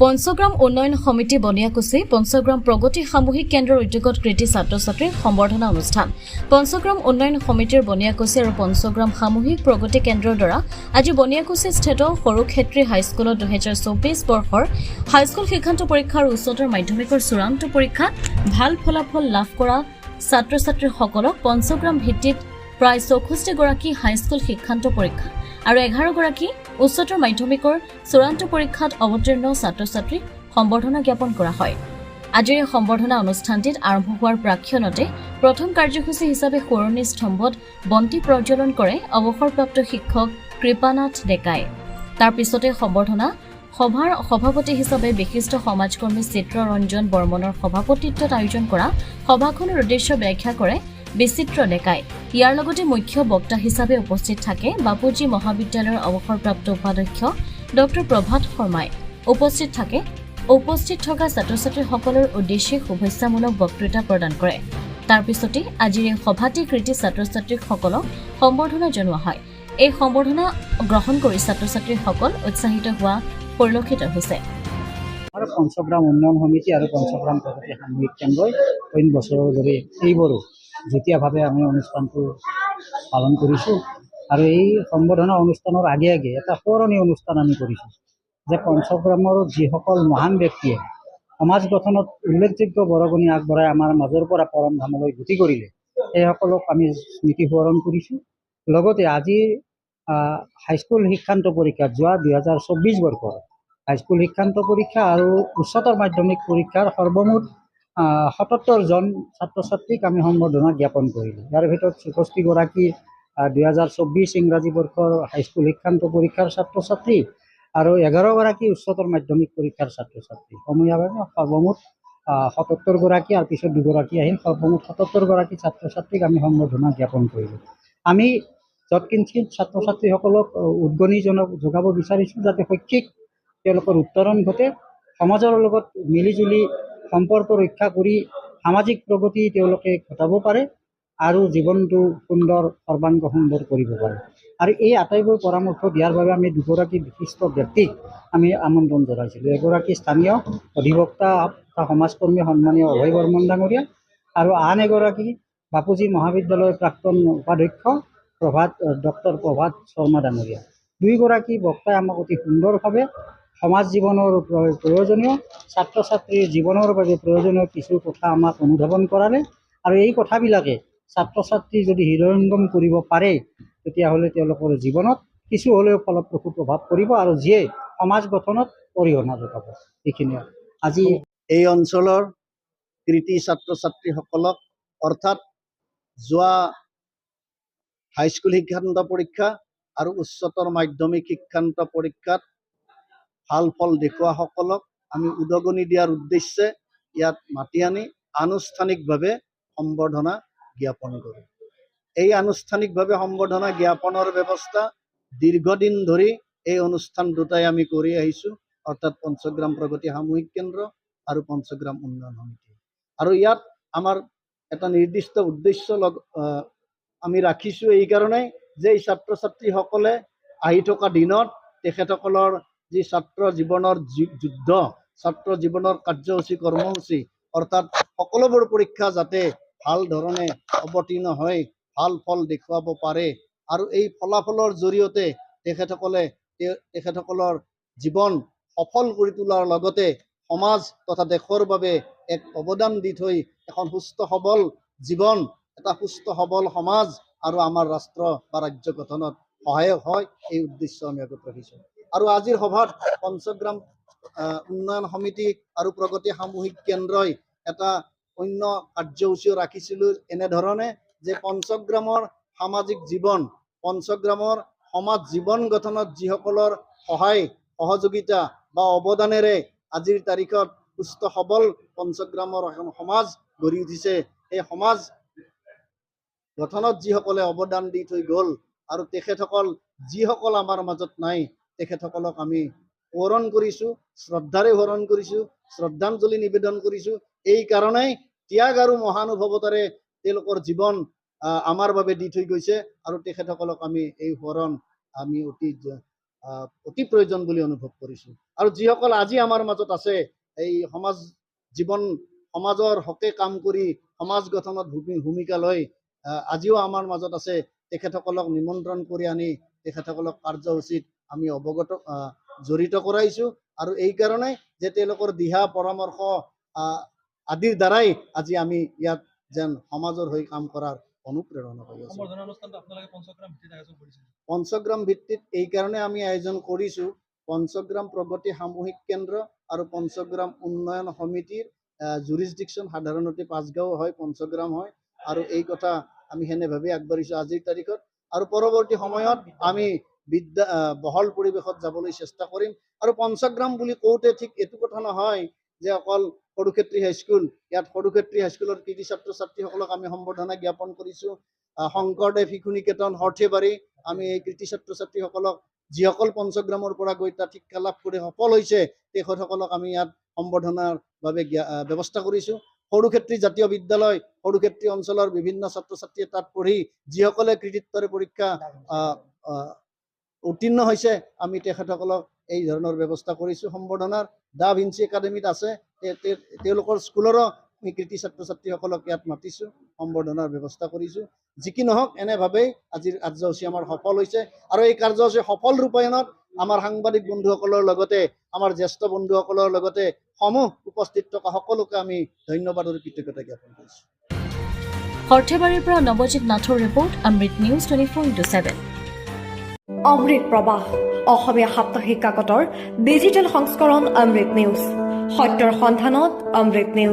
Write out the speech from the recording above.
পঞ্চগ্ৰাম উন্নয়ন সমিতি বনিয়াকুছি পঞ্চগ্ৰাম প্ৰগতি সামূহিক কেন্দ্ৰৰ উদ্যোগত কৃতি ছাত্ৰ-ছাত্ৰীৰ সম্বৰ্ধনা অনুষ্ঠান। পঞ্চগ্ৰাম উন্নয়ন সমিতিৰ বনিয়াকুছি আৰু পঞ্চগ্ৰাম সামূহিক প্ৰগতি কেন্দ্ৰৰ দ্বাৰা আজি বনিয়াকুছি স্থিত সৰুক্ষেত্ৰী হাইস্কুলত 2024 বৰ্ষৰ হাইস্কুল শিক্ষান্ত পৰীক্ষা আৰু উচ্চতৰ মাধ্যমিকৰ চূড়ান্ত পৰীক্ষাত ভাল ফলাফল লাভ কৰা ছাত্ৰ-ছাত্ৰীসকলক পঞ্চগ্ৰাম ভিত্তিত প্ৰায় 64 গৰাকী হাইস্কুল শিক্ষান্ত পৰীক্ষা আৰু 11 গৰাকী উচ্চতৰ মাধ্যমিকৰ চূড়ান্ত পৰীক্ষাত অৱতীৰ্ণ ছাত্ৰ-ছাত্ৰীক সম্বৰ্ধনা জ্ঞাপন কৰা হয়। আজিৰ এই সম্বৰ্ধনা অনুষ্ঠানটিত আৰম্ভ হোৱাৰ প্ৰাক্ষণতে প্ৰথম কাৰ্যসূচী হিচাপে সোঁৱৰণী স্তম্ভত বন্তি প্ৰজ্বলন কৰে অৱসৰপ্ৰাপ্ত শিক্ষক কৃপানাথ ডেকাই। তাৰ পিছতে সম্বৰ্ধনা সভাৰ সভাপতি হিচাপে বিশিষ্ট সমাজকৰ্মী চিত্ৰৰঞ্জন বৰ্মনৰ সভাপতিত্বত আয়োজন কৰা সভাখনৰ উদ্দেশ্য ব্যাখ্যা কৰে বিচিত্ৰ ডেকাই। ইয়াৰ লগতে মুখ্য বক্তা হিচাপে উপস্থিত থাকে বাপুজী মহাবিদ্যালয়ৰ অৱসৰপ্ৰাপ্ত উপাধ্যক্ষ ডক্টৰ প্ৰভাত শৰ্মাই। উপস্থিত থকা ছাত্ৰ-ছাত্ৰীসকলৰ উদ্দেশ্যে শুভেচ্ছামূলক বক্তৃতা প্ৰদান কৰে। তাৰ পিছতে আজিৰ এই সভাতে কৃতি ছাত্ৰ-ছাত্ৰীসকলক সম্বৰ্ধনা জনোৱা হয়। এই সম্বৰ্ধনা গ্ৰহণ কৰি ছাত্ৰ-ছাত্ৰীসকল উৎসাহিত হোৱা পৰিলক্ষিত হৈছে। পঞ্চগ্ৰাম উন্নয়ন সমিতি আৰু পঞ্চগ্ৰাম প্ৰগতি সামূহিক কেন্দ্ৰই অইন বছৰৰ দৰে এইবাৰো যুটীয়াভাৱে আমি অনুষ্ঠানটো পালন কৰিছোঁ আৰু এই সম্বৰ্ধনা অনুষ্ঠানৰ আগে আগে এটা সোঁৱৰণী অনুষ্ঠান আমি কৰিছোঁ যে পঞ্চগ্ৰামৰ যিসকল মহান ব্যক্তিয়ে সমাজ গঠনত উল্লেখযোগ্য বৰঙণি আগবঢ়াই আমাৰ মাজৰ পৰা পৰম ধামলৈ গতি কৰিলে সেইসকলক আমি স্মৃতি সোঁৱৰণ কৰিছোঁ। লগতে আজি হাইস্কুল শিক্ষান্ত পৰীক্ষাত যোৱা 2024 বৰ্ষৰ হাইস্কুল শিক্ষান্ত পৰীক্ষা আৰু উচ্চতৰ মাধ্যমিক পৰীক্ষাৰ সৰ্বমুঠ 77 জন ছাত্ৰ-ছাত্ৰীক আমি সম্বৰ্ধনা জ্ঞাপন কৰিলোঁ। ইয়াৰ ভিতৰত 64 গৰাকী 2024 ইংৰাজী বৰ্ষৰ হাইস্কুল শিক্ষান্ত পৰীক্ষাৰ ছাত্ৰ-ছাত্ৰী আৰু 11 গৰাকী উচ্চতৰ মাধ্যমিক পৰীক্ষাৰ ছাত্ৰ-ছাত্ৰী। সমূহীয়াভাৱে সৰ্বমুঠ 77 গৰাকী আৰু পিছত 2 গৰাকী আহিল, সৰ্বমুঠ 77 গৰাকী ছাত্ৰ-ছাত্ৰীক আমি সম্বৰ্ধনা জ্ঞাপন কৰিলোঁ। আমি যৎকিঞ্চিত ছাত্ৰ-ছাত্ৰীসকলক উদগনি যোগাব বিচাৰিছোঁ যাতে শৈক্ষিক তেওঁলোকৰ উত্তৰণ ঘটে, সমাজৰ লগত মিলিজুলি সম্পৰ্ক ৰক্ষা কৰি সামাজিক প্ৰগতি তেওঁলোকে ঘটাব পাৰে আৰু জীৱনটো সৰ্বাংগ সুন্দৰ কৰিব পাৰে। আৰু এই আটাইবোৰ পৰামৰ্শ দিয়াৰ বাবে আমি 2 গৰাকী বিশিষ্ট ব্যক্তিক আমি আমন্ত্ৰণ জনাইছিলোঁ। এগৰাকী স্থানীয় অধিবক্তা সমাজকৰ্মী সন্মানীয় অভয় বৰ্মন ডাঙৰীয়া আৰু আন এগৰাকী বাপুজী মহাবিদ্যালয়ৰ প্ৰাক্তন উপাধ্যক্ষ ডক্টৰ প্ৰভাত শৰ্মা ডাঙৰীয়া। 2 গৰাকী বক্তাই আমাক অতি সুন্দৰভাৱে সমাজ জীৱনৰ প্ৰয়োজনীয় ছাত্ৰ-ছাত্ৰীৰ জীৱনৰ বাবে প্ৰয়োজনীয় কিছু কথা আমাক অনুধাৱন কৰালে আৰু এই কথাবিলাকে ছাত্ৰ-ছাত্ৰী যদি হৃদয়ংগম কৰিব পাৰে তেতিয়াহ'লে তেওঁলোকৰ জীৱনত কিছু হ'লেও ফলপ্ৰসূ প্ৰভাৱ পৰিব আৰু যিয়ে সমাজ গঠনত অৰিহণা যোগাব। এইখিনিয়ে আজি এই অঞ্চলৰ কৃতি ছাত্ৰ-ছাত্ৰীসকলক অৰ্থাৎ যোৱা হাইস্কুল শিক্ষান্ত পৰীক্ষা আৰু উচ্চতৰ মাধ্যমিক শিক্ষান্ত পৰীক্ষাত ভাল ফল দেখুওৱাসকলক আমি উদগনি দিয়াৰ উদ্দেশ্যে ইয়াত মাতি আনি আনুষ্ঠানিকভাৱে সম্বৰ্ধনা জ্ঞাপন কৰোঁ। এই আনুষ্ঠানিকভাৱে সম্বৰ্ধনা জ্ঞাপনৰ ব্যৱস্থা দীৰ্ঘদিন ধৰি এই অনুষ্ঠান দুটাই আমি কৰি আহিছোঁ, অৰ্থাৎ পঞ্চগ্ৰাম প্ৰগতি সামূহিক কেন্দ্ৰ আৰু পঞ্চগ্ৰাম উন্নয়ন সমিতি। আৰু ইয়াত আমাৰ এটা নিৰ্দিষ্ট উদ্দেশ্য আমি ৰাখিছোঁ এইকাৰণেই যে এই ছাত্ৰ-ছাত্ৰীসকলে আহি থকা দিনত তেখেতসকলৰ যি ছাত্ৰ জীৱনৰ যুদ্ধ, ছাত্ৰ জীৱনৰ কাৰ্যসূচী কৰ্মসূচী অৰ্থাৎ সকলোবোৰ পৰীক্ষা যাতে ভাল ধৰণে অৱতীৰ্ণ হৈ ভাল ফল দেখুৱাব পাৰে আৰু এই ফলাফলৰ জৰিয়তে তেখেতসকলৰ জীৱন সফল কৰি তোলাৰ লগতে সমাজ তথা দেশৰ বাবে এক অৱদান দি থৈ এখন সুস্থ সবল জীৱন, এটা সুস্থ সবল সমাজ আৰু আমাৰ ৰাষ্ট্ৰ বা ৰাজ্য গঠনত সহায়ক হয়, এই উদ্দেশ্য আমি আগত ৰাখিছোঁ। আৰু আজিৰ সভাত পঞ্চগ্ৰাম উন্নয়ন সমিতি আৰু প্ৰগতি সামূহিক কেন্দ্ৰই এটা অন্য কাৰ্যসূচীও ৰাখিছিলোঁ এনেধৰণে যে পঞ্চগ্ৰামৰ সামাজিক জীৱন, পঞ্চগ্ৰামৰ সমাজ জীৱন গঠনত যিসকলৰ সহায় সহযোগিতা বা অৱদানেৰে আজিৰ তাৰিখত সুস্থ সবল পঞ্চগ্ৰামৰ এখন সমাজ গঢ়ি উঠিছে, সেই সমাজ গঠনত যিসকলে অৱদান দি থৈ গ'ল আৰু তেখেতসকল যিসকল আমাৰ মাজত নাই তেখেতসকলক আমি সোঁৱৰণ কৰিছোঁ, শ্ৰদ্ধাৰে সোঁৱৰণ কৰিছোঁ, শ্ৰদ্ধাঞ্জলি নিবেদন কৰিছোঁ। এই কাৰণেই ত্যাগ আৰু মহানুভৱতাৰে তেওঁলোকৰ জীৱন আমাৰ বাবে দি থৈ গৈছে আৰু তেখেতসকলক আমি এই সোঁৱৰণ আমি অতি অতি প্ৰয়োজন বুলি অনুভৱ কৰিছোঁ। আৰু যিসকল আজি আমাৰ মাজত আছে, এই সমাজ জীৱন সমাজৰ হকে কাম কৰি সমাজ গঠনত ভূমিকা লৈ আজিও আমাৰ মাজত আছে, তেখেতসকলক নিমন্ত্ৰণ কৰি আনি তেখেতসকলক কাৰ্যসূচীত আমি জড়িত কৰাইছোঁ। আৰু এই কাৰণে যে তেওঁলোকৰ দিহা পৰামৰ্শ আদিৰ দ্বাৰাই আজি আমি ইয়াত যেন সমাজৰ হৈ কাম কৰাৰ অনুপ্ৰেৰণা পাই আছোঁ। পঞ্চগ্ৰাম ভিত্তিত এই কাৰণে আমি আয়োজন কৰিছোঁ, পঞ্চগ্ৰাম প্ৰগতি সামূহিক কেন্দ্ৰ আৰু পঞ্চগ্ৰাম উন্নয়ন সমিতিৰ জুৰিছডিকশ্যন সাধাৰণতে 5 গাঁও হয়, পঞ্চগ্ৰাম হয়। আৰু এই কথা আমি সেনেভাৱে আগবাঢ়িছোঁ আজিৰ তাৰিখত। আৰু পৰৱৰ্তী সময়ত আমি বহল পৰিৱেশত যাবলৈ চেষ্টা কৰিম। আৰু পঞ্চগ্ৰাম বুলি কওঁতে ঠিক এইটো কথা নহয় যে অকল সৰুক্ষেত্ৰী হাইস্কুল, ইয়াত সৰুক্ষেত্ৰী হাইস্কুলৰ কৃতি ছাত্ৰ ছাত্ৰীসকলক আমি সম্বৰ্ধনা জ্ঞাপন কৰিছোঁ। শংকৰদেৱ শিশু নিকেতন সৰ্থেবাৰী, আমি এই কৃতি ছাত্ৰ ছাত্ৰীসকলক যিসকল পঞ্চগ্ৰামৰ পৰা গৈ তাত শিক্ষা লাভ কৰি সফল হৈছে, তেখেতসকলক আমি ইয়াত সম্বৰ্ধনাৰ বাবে ব্যৱস্থা কৰিছোঁ। সৰুক্ষেত্ৰী জাতীয় বিদ্যালয়, সৰুক্ষেত্ৰী অঞ্চলৰ বিভিন্ন ছাত্ৰ ছাত্ৰীয়ে তাত পঢ়ি যিসকলে কৃতিত্বৰে পৰীক্ষা উত্তীৰ্ণ হৈছে, আমি তেখেতসকলক এই ধৰণৰ ব্যৱস্থা কৰিছোঁ সম্বৰ্ধনাৰ। দা ভিঞ্চি একাডেমীত আছে, তেওঁলোকৰ স্কুলৰো আমি কৃতি ছাত্ৰ ছাত্ৰীসকলক ইয়াত মাতিছোঁ, সম্বৰ্ধনাৰ ব্যৱস্থা কৰিছোঁ। যি কি নহওক, এনেভাৱেই আজিৰ কাৰ্যসূচী আমাৰ সফল হৈছে। আৰু এই কাৰ্যসূচী সফল ৰূপায়ণত আমাৰ সাংবাদিক বন্ধুসকলৰ লগতে আমাৰ জ্যেষ্ঠ বন্ধুসকলৰ লগতে সমূহ উপস্থিত থকা সকলোকে আমি ধন্যবাদ আৰু কৃতজ্ঞতা জ্ঞাপন কৰিছোঁ। সৰ্থেবাৰীৰ পৰা নৱজিৎ নাথৰ ৰিপৰ্ট, অমৃত নিউজ 24/7। অমৃত প্ৰবাহ, অসমীয়া সাপ্তাহিক কাকতৰ ডিজিটেল সংস্কৰণ অমৃত নিউজ, সত্যৰ সন্ধানত অমৃত নিউজ।